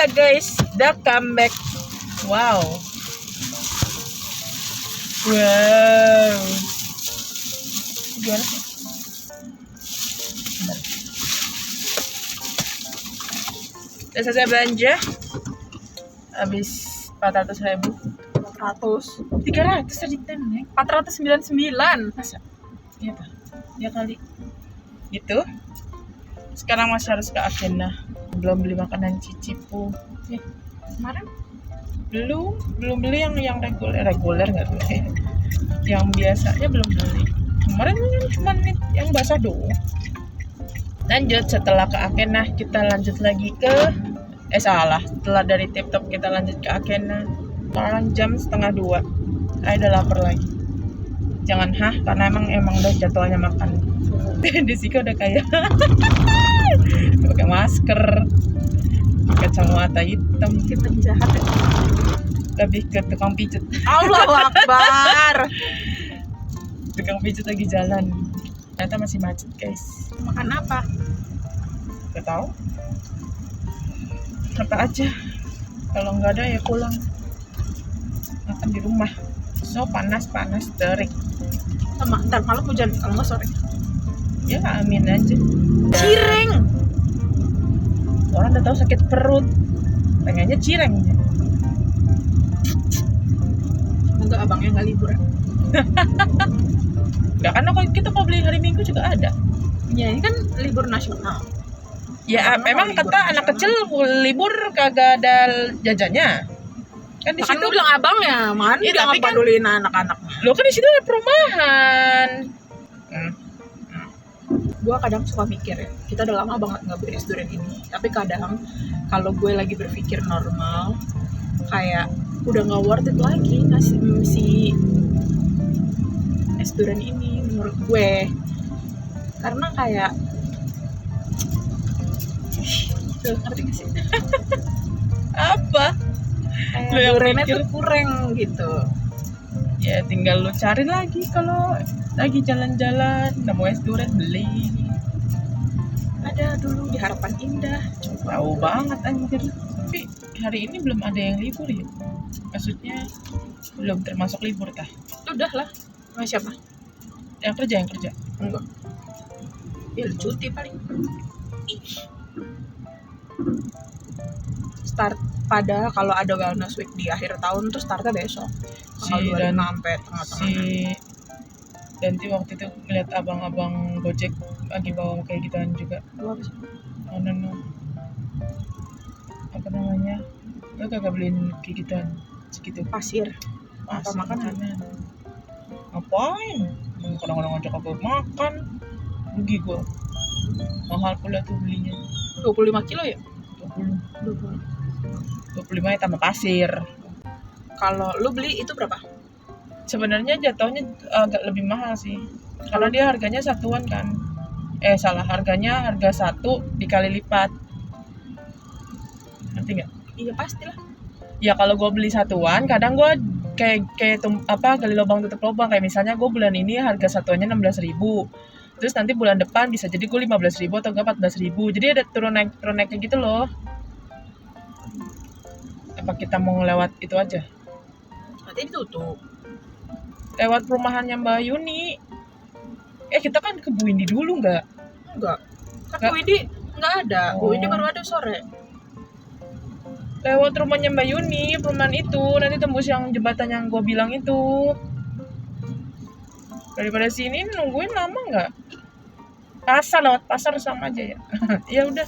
lah guys, the comeback. Wow. Gimana sih? Udah selesai belanja. Habis 400.000. 300 tadi Neng. 499. Masa? Iya Pak. Ya kali. Gitu. Sekarang masih harus ke Akena. Belum beli makanan cicipu. Kemarin belum beli yang reguler nggak beli. Yang biasanya belum beli. Kemarin cuma yang basah doang. Lanjut setelah ke Akena kita lanjut lagi ke setelah dari TikTok kita lanjut ke Akena. Sekarang jam 1:30. Udah lapar lagi. Jangan karena emang udah jadwalnya makan. Di sini udah kayak pakai masker, kacamata hitam, kita jahat ya. lebih ke tukang pijet. Allahu Akbar. Tukang pijet lagi jalan. Ternyata masih macet guys. Makan apa? Gak tahu. Apa aja. Kalau nggak ada ya pulang. Makan di rumah. So panas terik. Ntar malam hujan, kalau nggak sore. Ya amin aja. Cireng. Orang udah tahu sakit perut. Pengennya cireng. Semoga abangnya nggak liburan. Nggak, karena kalau beli hari Minggu juga ada. Ya ini kan libur nasional. Ya memang kata anak kecil libur kagak ada jajannya. Kan di Kan situ lu bilang abangnya, mana Iya, dia tapi nggak peduliin anak-anaknya. lo kan di situ ada perumahan. Gue kadang suka mikir ya, kita udah lama banget nggak beli es durian ini. Tapi kadang kalau gue lagi berpikir normal, kayak udah nggak worth it lagi si es durian ini menurut gue. Karena kayak tuh, ngerti gak sih? Apa? Kayak Lu yang duriannya mikir. tuh kurang gitu. Ya tinggal lu cari lagi kalau lagi jalan-jalan nemu es durian beli. Ada dulu di Harapan Indah. Tahu banget anjir. Tapi hari ini belum ada yang libur ya. Maksudnya belum termasuk libur tah. Udah lah. Sama siapa? Yang kerja. Enggak. Ya lu cuti paling. Start pada kalau ada wellness week di akhir tahun tuh startnya besok. Tanggal 25 sampai tengah-tengah. Danti waktu itu ngeliat abang-abang Gojek lagi bawa kayak gituan juga. Lu apa sih? Apa namanya? Lo kagak beliin kayak gituan segitu. Pasir. Pasir makanan. Ngapain? Kadang-kadang ngajak aku makan. Rugi gua. Mahal pula tuh belinya. 25 kilo ya? 25 ya tambah pasir. Kalau lu beli itu berapa? Sebenarnya jatuhnya agak lebih mahal sih. Karena dia harganya satuan kan. Harganya harga satu dikali lipat. Ngerti nggak? Iya pastilah. Ya kalau gue beli satuan, kadang gue gali lubang tutup lubang. Kayak misalnya gue bulan ini harga satuannya 16.000. Terus nanti bulan depan bisa jadi gue 15.000 atau enggak 14.000. Jadi ada turun naiknya gitu loh. Apa kita mau ngelewat itu aja? Nanti ditutup. Lewat perumahannya Mbak Yuni. Kita kan ke Bu Indi dulu nggak? Enggak. Kan Nggak. Bu Indi enggak ada. Oh. Bu Indi baru ada sore. Lewat rumahnya Mbak Yuni, perumahan itu. Nanti tembus yang jembatan yang gue bilang itu. Daripada sini nungguin lama nggak? Lewat pasar sama aja ya. Ya udah.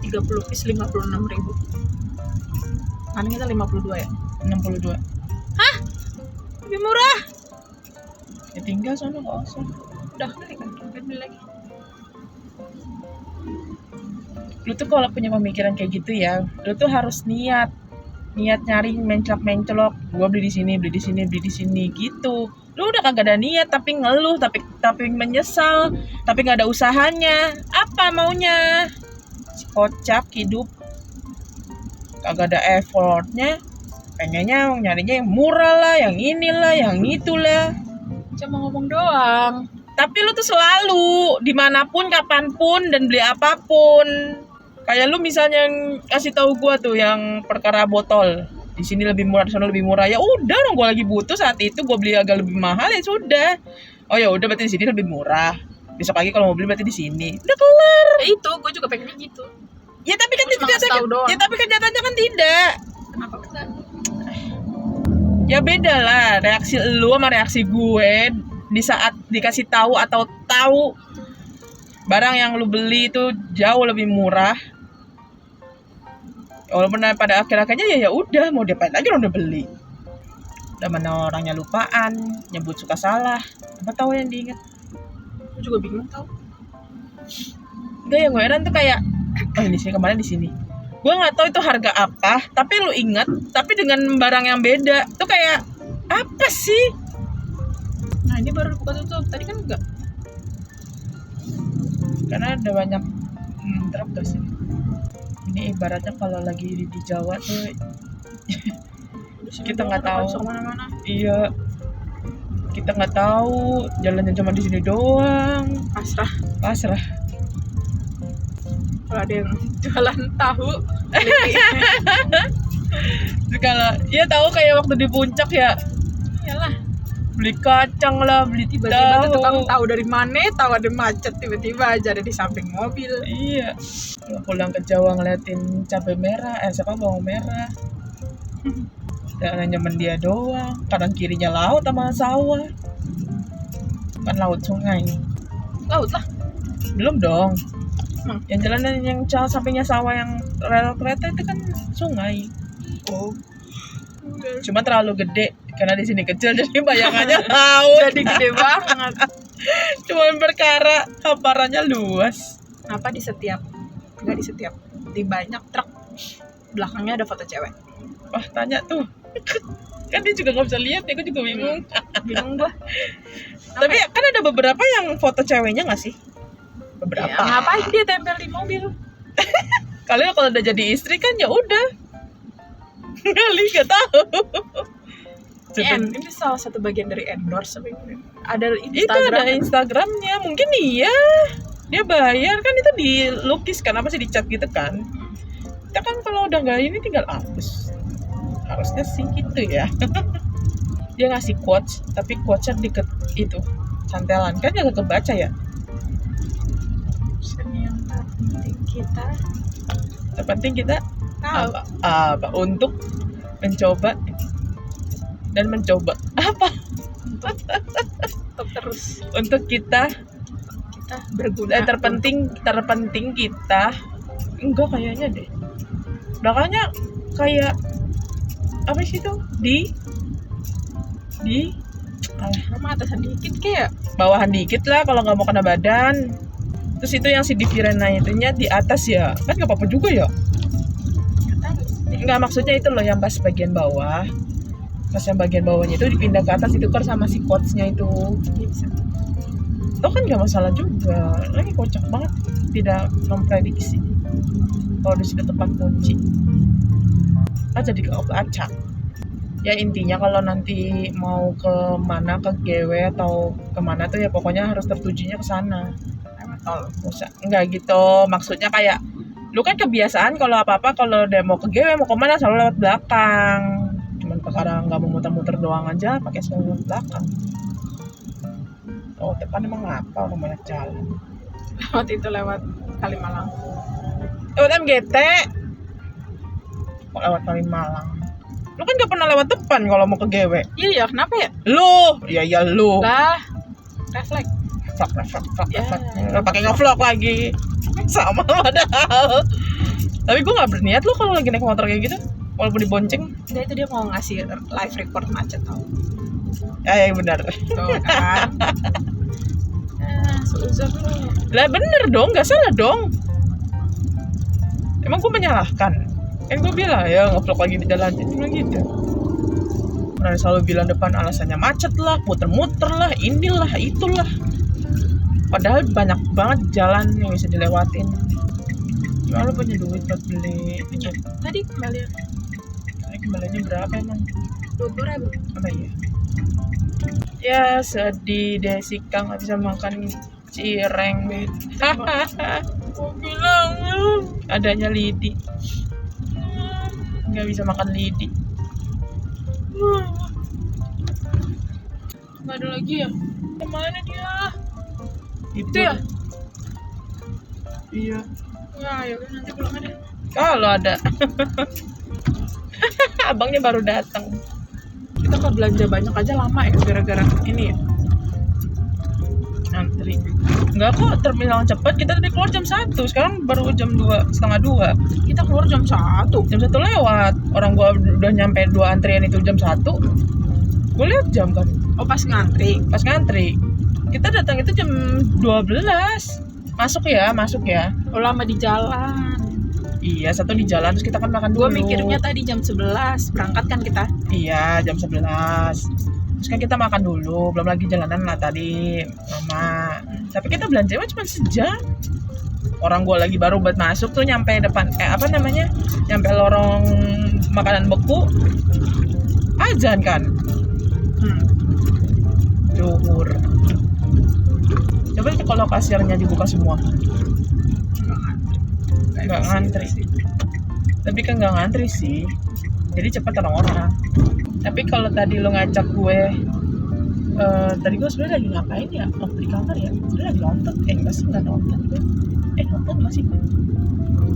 30 piece 56.000. Kan kita 52 ya? 62. Hah? Lebih murah. Ya tinggal sana kosong. Udah beli kan? Beli lagi. Lu tuh kalau punya pemikiran kayak gitu ya, lu tuh harus niat nyari mencelok, gua beli di sini gitu. Lu udah kagak ada niat tapi ngeluh, tapi menyesal, tapi nggak ada usahanya. Apa maunya? Kocak hidup, kagak ada effortnya. Pengennya nyarinya yang murah lah, yang inilah, yang itulah. Cuma ngomong doang. Tapi lu tuh selalu dimanapun, kapanpun dan beli apapun. Kayak lu misalnya yang kasih tahu gua tuh yang perkara botol. Di sini lebih murah, di sana lebih murah. Ya udah, orang gua lagi butuh saat itu gua beli agak lebih mahal ya sudah. Oh ya udah berarti di sini lebih murah. Besok pagi kalau mau beli berarti di sini. Udah kelar. Ya itu, gue juga pengennya gitu. Ya tapi kan Gua cuma ngasih tahu doang. ya tapi kenyataannya kan tidak. Kenapa enggak? Ya beda lah reaksi lu sama reaksi gue di saat dikasih tahu atau tahu barang yang lu beli itu jauh lebih murah. Walaupun pada akhir-akhirnya ya udah mau diapain lagi orang udah beli. Udah mana orangnya lupaan, nyebut suka salah. Apa tahu yang diingat? Gue juga bingung tau. Enggak, yang gue heran tuh kayak di sini kemarin di sini. Gue nggak tahu itu harga apa, tapi lu ingat, tapi dengan barang yang beda. Tuh kayak apa sih? Nah ini baru buka tutup, tadi kan enggak. Karena ada banyak truk gak sih? Ini ibaratnya kalau lagi di Jawa tuh kita nggak tahu. Mana-mana. Iya, kita nggak tahu jalannya cuma di sini doang. Pasrah. Kalau ada yang jualan tahu, Kalau ya tahu kayak waktu di puncak ya, iyalah. beli kacang lah, beli Tiba-tiba tuh tukang tahu. tahu dari mana, tahu ada macet tiba-tiba aja ada di samping mobil. Iya. Kalau pulang ke Jawa ngeliatin cabai merah, bawang merah. Dan nyaman dia doang. Kanan kirinya laut sama sawah. Kan laut sungai. Laut lah. Belum dong. Yang Yang jalanan yang sampingnya sawah yang rel kereta itu kan sungai. Oh. Cuma terlalu gede karena di sini kecil jadi bayangannya laut. Jadi gede banget. Cuma perkara hamparannya luas. Kenapa di setiap, enggak di setiap, di banyak truk belakangnya ada foto cewek. Wah, tanya tuh. Kan dia juga nggak bisa lihat ya, gue juga bingung. Bingung gua. Tapi kan ada beberapa yang foto ceweknya nggak sih? Beberapa. Ya, ngapain dia tempel di mobil? Kalian kalau udah jadi istri kan ya udah. Kali nggak tahu. Ini salah satu bagian dari endorse sebenarnya. Ada Itu ada Instagram. Instagramnya, mungkin iya. Dia bayar kan, itu dilukis kan, apa sih, dicat gitu kan. Kita kan kalau udah nggak ini tinggal hapus. Harusnya sih gitu ya. Dia ngasih quotes, tapi quotesnya deket itu cantelan kan gak kebaca ya. Yang terpenting kita Terpenting kita tahu. apa untuk mencoba dan mencoba apa Untuk terus untuk kita berguna. terpenting kita enggak kayaknya deh belakangnya kayak apa sih itu di Rumah atasan dikit kayak bawahan dikit lah kalau nggak mau kena badan. Terus itu yang si Divirena itunya di atas ya kan nggak apa-apa juga ya. Nggak, maksudnya itu loh yang pas bagian bawah. Pas yang bagian bawahnya itu dipindah ke atas, ditukar sama si quotes-nya itu. Itu kan nggak masalah juga. Lagi kocak banget, tidak memprediksi kalau di situ tempat kunci. Jadi kebaca. Ya intinya kalau nanti mau ke mana, ke GW atau kemana tuh ya pokoknya harus tertujunya ke sana. Enggak gitu, maksudnya kayak lu kan kebiasaan kalau apa-apa kalau udah mau ke GW mau kemana selalu lewat belakang. Cuman perkara nggak mau muter-muter doang aja pakai selalu lewat belakang. Oh depan emang ngapa orang banyak jalan. lewat Kalimalang. Lewat MGT. Kok lewat Kalimalang? Lu kan gak pernah lewat depan kalau mau ke GW. Iya, kenapa ya? Lu, ya lu. Lah, refleks. Vlog. Ya. Nggak pakai nge-vlog lagi. Sama padahal. Tapi gue nggak berniat lo kalau lagi naik motor kayak gitu, walaupun dibonceng. Nah, itu dia mau ngasih live report macet tau. Ya benar. Tuh kan. Seuzon lu. Lah bener dong, nggak salah dong. Emang gue menyalahkan? Kan gue bilang ya nge-vlog lagi di jalan itu gitu. Nah, selalu bilang depan alasannya macet lah, muter-muter lah, inilah, itulah. Padahal banyak banget jalan yang bisa dilewatin. Cuma lu punya duit buat beli tiket. Tadi kembali Kembaliannya berapa emang? 20.000. Apa ya? Ya sedih deh si Kang gak bisa makan cireng. Aku bilang adanya lidi. Nggak bisa makan lidi. Nggak ada lagi ya? Kemana dia? Itu ya? Iya. Ya udah nanti pulang aja. Kalau ada. Abangnya baru datang. Kita ke belanja banyak aja lama ya gara-gara ini ya. Antri. Enggak kok, terbilang cepet. Kita tadi keluar jam 1, sekarang baru jam 2, setengah 2. Kita keluar jam 1. Jam 1 lewat. Orang gua udah nyampe 2 antrian itu jam 1. Gue lihat jam kan. Oh, pas ngantri. Pas ngantri. Kita datang itu jam 12. Masuk ya. Oh, lama di jalan. Iya, 1 di jalan terus kita kan makan dulu. Gue mikirnya tadi jam 11 berangkat kan kita. Iya, jam 11. Terus kan kita makan dulu, belum lagi jalanan lah tadi, Mama. Tapi kita belanja cuma sejam. Orang gua lagi baru buat masuk tuh nyampe depan, nyampe lorong makanan beku. Azan kan? Zuhur. Coba kalau kasirnya dibuka semua. Nggak ngantri. Tapi kan nggak ngantri sih. Jadi cepat orang-orang. Tapi kalau tadi lo ngajak gue, tadi gue sebenarnya lagi ngapain ya? Waktu di kamar ya? Sebenarnya lagi nonton. Enggak sih, nggak nonton gue. Nonton nggak sih?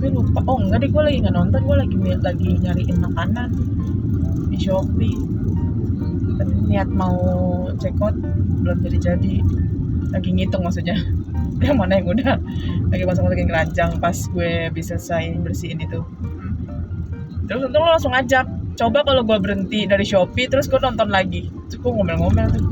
Gue lupa. Oh enggak deh, gue lagi nggak nonton. Gue lagi nyariin makanan di Shopee. Tapi niat mau check out belum jadi. Lagi ngitung maksudnya. Yang mana yang udah lagi masukin keranjang pas gue bisa selesai bersihin itu. Terus untung lo langsung ngajak, coba kalau gue berhenti dari Shopee terus gue nonton lagi. Terus gue ngomel-ngomel tuh.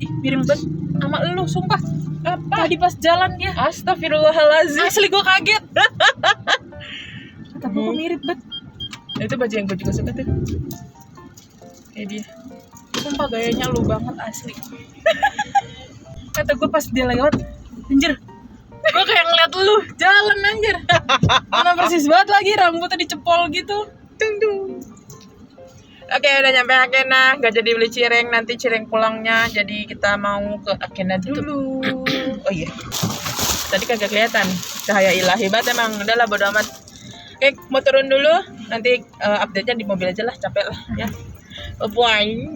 Ih, mirip banget sama elu, sumpah. Apa? Tadi pas jalan dia. Astagfirullahaladzim. Asli gue kaget. Kata gue mirip banget. Nah, itu baju yang gue juga suka tuh. Kayak dia. Sumpah gayanya lu banget asli. Kata gue pas dia lewat, anjir, Gue kayak ngeliat lu jalan anjir. Mana persis banget lagi, rambutnya dicepol gitu. Dung. Oke, udah nyampe Akena, gak jadi beli cireng, nanti cireng pulangnya. Jadi kita mau ke Akena dulu. Oh iya, tadi kagak kelihatan cahaya ilahi banget emang. Udahlah bodo amat. Oke, mau turun dulu, nanti update-nya di mobil aja lah, capek lah ya. Bye.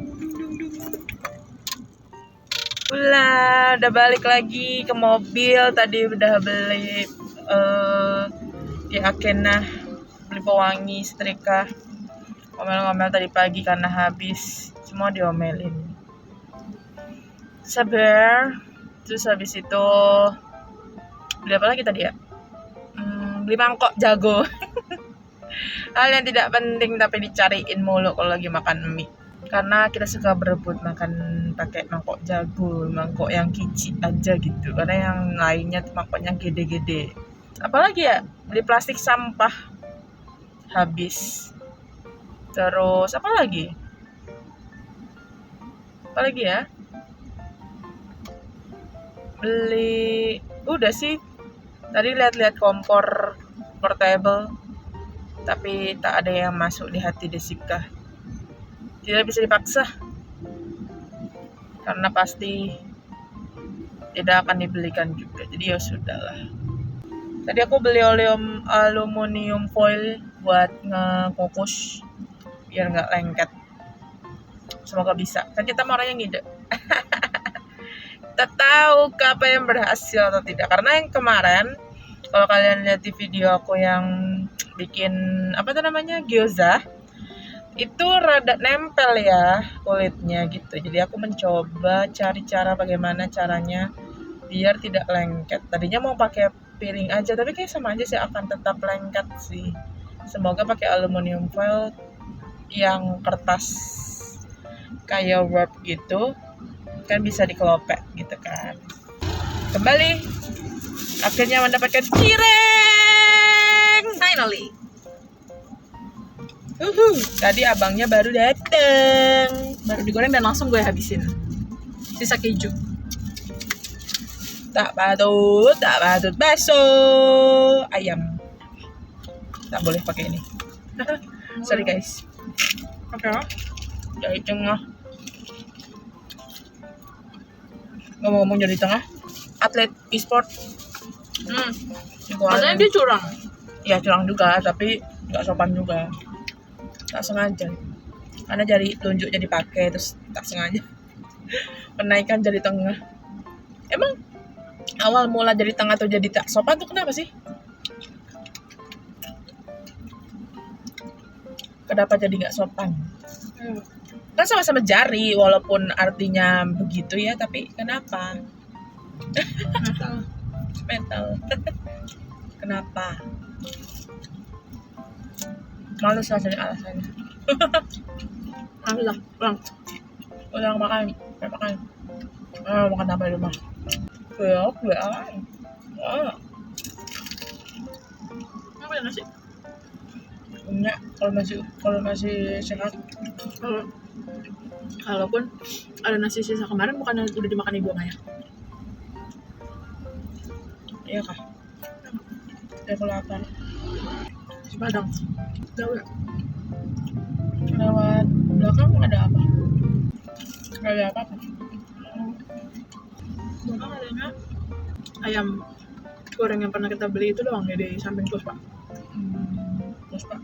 Udah balik lagi ke mobil. Tadi udah beli di Akena, beli pewangi, setrika. Ngomel-ngomel tadi pagi karena habis, semua diomelin. Sabar. Terus habis itu beli apa lagi tadi ya? Beli mangkok jago. Hal yang tidak penting tapi dicariin mulu kalau lagi makan mie. Karena kita suka berebut makan pakai mangkok jago, mangkok yang kicik aja gitu. Karena yang lainnya tuh mangkoknya gede-gede. Apalagi ya, beli plastik sampah habis. Terus apa lagi ya? Beli, udah sih. Tadi lihat-lihat kompor portable, tapi tak ada yang masuk di hati Desika. Tidak bisa dipaksa, karena pasti tidak akan dibelikan juga. Jadi ya sudahlah. Tadi aku beli aluminium foil buat ngekukus biar nggak lengket. Semoga bisa. Kan kita mau orangnya ngide. Kita tahu apa yang berhasil atau tidak. Karena yang kemarin, kalau kalian lihat di video aku yang bikin gyoza, itu rada nempel ya kulitnya gitu. Jadi aku mencoba cari cara bagaimana caranya biar tidak lengket. Tadinya mau pakai piring aja, tapi kayak sama aja sih, akan tetap lengket sih. Semoga pakai aluminium foil yang kertas kayak wrap gitu kan bisa dikelopek gitu kan. Kembali akhirnya mendapatkan cireng finally. Tadi abangnya baru dateng, baru digoreng dan langsung gue habisin. Sisa keju. Tak patut bakso ayam. Tak boleh pakai ini. Sorry guys. Oke. Dari tengah. ngomong-ngomong jadi tengah, atlet e-sport. Katanya dia curang. Ya curang juga, tapi nggak sopan juga. Tak sengaja. Karena jari tunjuk jadi pakai, terus tak sengaja menaikkan jari tengah. Emang awal mula jari tengah atau jadi tak sopan tuh kenapa sih? Kenapa jadi nggak sopan? Kan sama-sama jari, walaupun artinya begitu ya, tapi kenapa? Mental. Kenapa? Males lah cari alasannya. Alhamdulillah, pulang. Udah makan. Makan apa di rumah? Gue Apa ya nasi? enggak, kalau masih sehat. Kalaupun ada nasi sisa kemarin, bukan udah dimakan ibu Maya? Iya kah? Ya kalau lapar. Di Padang. Jauh ya? Lewat belakang ada apa? Gak ada apa-apa. Belakang adanya ayam goreng yang pernah kita beli itu doang ya di samping Puspa. Terus pak,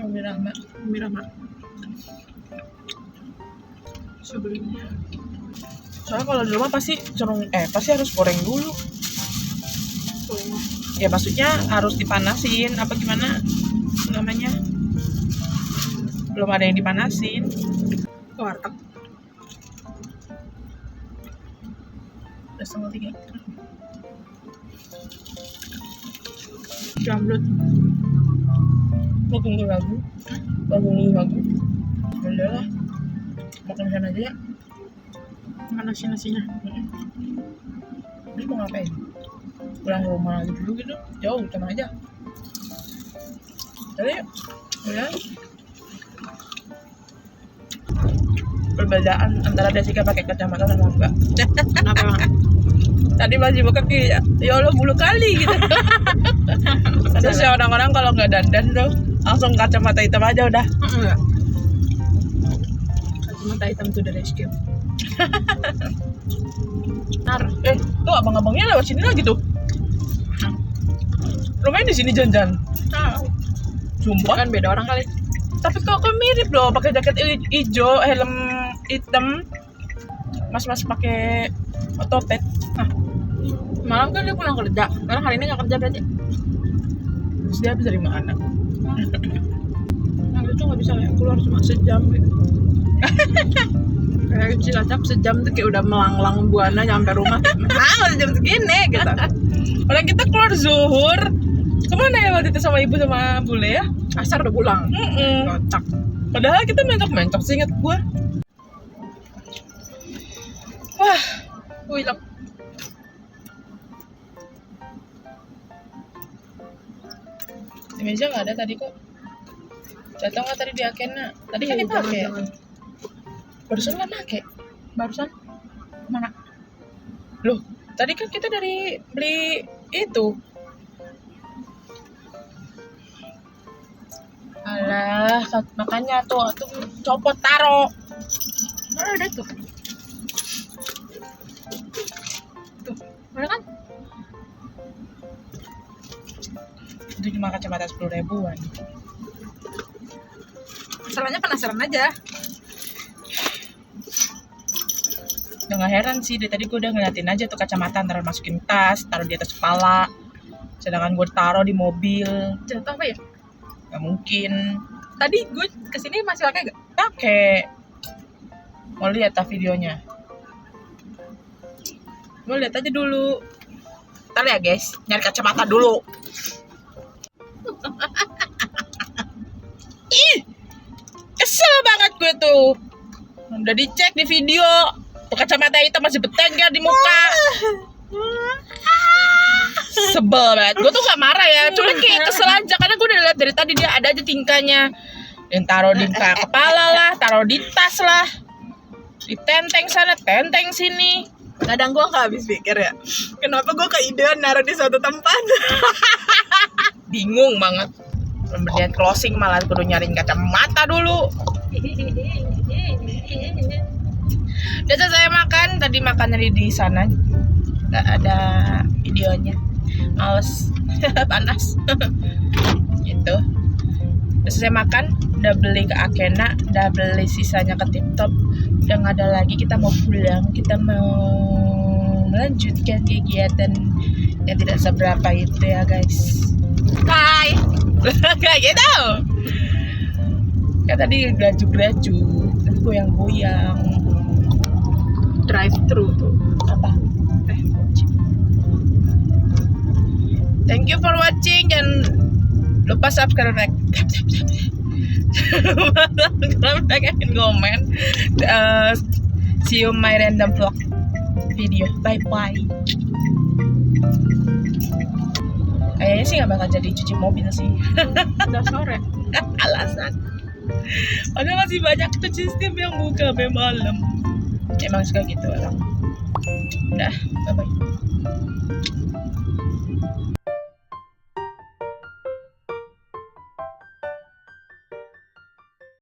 yang Rahmat. Mirama. Sebelumnya. Soalnya kalau di rumah pasti pasti harus goreng dulu. Ya maksudnya harus dipanasin apa gimana namanya? Belum ada yang dipanasin. Ke warteg. Udah 2:30. Jamrut. Tunggu lagu. Udah lah. Makan sana aja ya. Makan nasinya. Ini mau ngapain? Pulang rumah lagi dulu gitu. Jauh sama aja. Jadi ya. Perbedaan antara Desika pakai kacamata sama enggak. Kenapa bang? Tadi masih buka ya Allah bulu kali gitu. Terus ya orang-orang kalau nggak dandan tuh langsung kacamata hitam aja udah. Enggak. Kacamata hitam itu dari rescue. Tuh abang-abangnya lewat sini lagi tuh. Rumahnya di sini janjan. Sumpah. Kan beda orang kali. Tapi kok mirip loh, pakai jaket hijau, helm hitam. Mas-mas pakai otopet. Malam kan dia pulang kerja. Karena hari ini nggak kerja berarti. Terus dia habis dari mana? Nah, itu nggak bisa kayak keluar cuma sejam gitu. Kayak Cilacap sejam tuh kayak udah melanglang buana nyampe rumah. Jam segini gitu. Orang kita keluar zuhur. Kemana ya waktu itu sama ibu sama bule ya? Asar udah pulang. Kocak. Padahal kita mencok-mencok sih ingat gua. Wah, Wih, di meja nggak ada tadi kok. Jatuh nggak tadi di Akena? Tadi kan kita pakai. Barusan nggak pakai. Barusan mana? Loh, tadi kan kita dari beli itu. Alah, makanya tuh copot taro. Mana ada tuh? Tuh, mana kan? Itu cuma kacamata 10.000-an. Masalahnya penasaran aja. Udah gak heran sih, dari tadi gue udah ngeliatin aja tuh kacamata antara masukin tas, taruh di atas kepala. Sedangkan gue taruh di mobil. Jatuh apa ya? Gak mungkin. Tadi gue kesini masih pakai gak? Pakai. Mau lihat tak videonya? Gue lihat aja dulu. Ntar ya guys, nyari kacamata dulu. Ih, kesel banget gue tuh. Udah dicek di video, tuh kacamata hitam masih bertengger di muka. Sebel banget. Gue tuh gak marah ya, cuma kayak kesel aja karena gue udah lihat dari tadi dia ada aja tingkahnya. Yang taruh di kepala lah, taruh di tas lah, di tenteng sana, tenteng sini. Kadang gue gak habis pikir ya, kenapa gue keidean naruh di suatu tempat. Bingung banget. Pembelian closing malah kudu nyariin kacamata dulu. Udah selesai makan, tadi makannya di sana nggak ada videonya, males panas gitu. Udah selesai makan, udah beli ke Akena, udah beli sisanya ke TikTok, udah nggak ada lagi. Kita mau pulang, kita mau melanjutkan kegiatan yang tidak seberapa itu ya guys. Hai kayak gitu kan, tadi graju goyang-goyang. Drive thru tuh. Apa? Thank you for watching, jangan lupa subscribe, like, and comment. See you my random vlog video. Bye bye. Kayaknya sih nggak bakal jadi cuci mobil sih. Udah sore. Alasan. Padahal masih banyak tuh sistem yang buka sampai malam. Emang suka gitu orang. Udah, bye bye.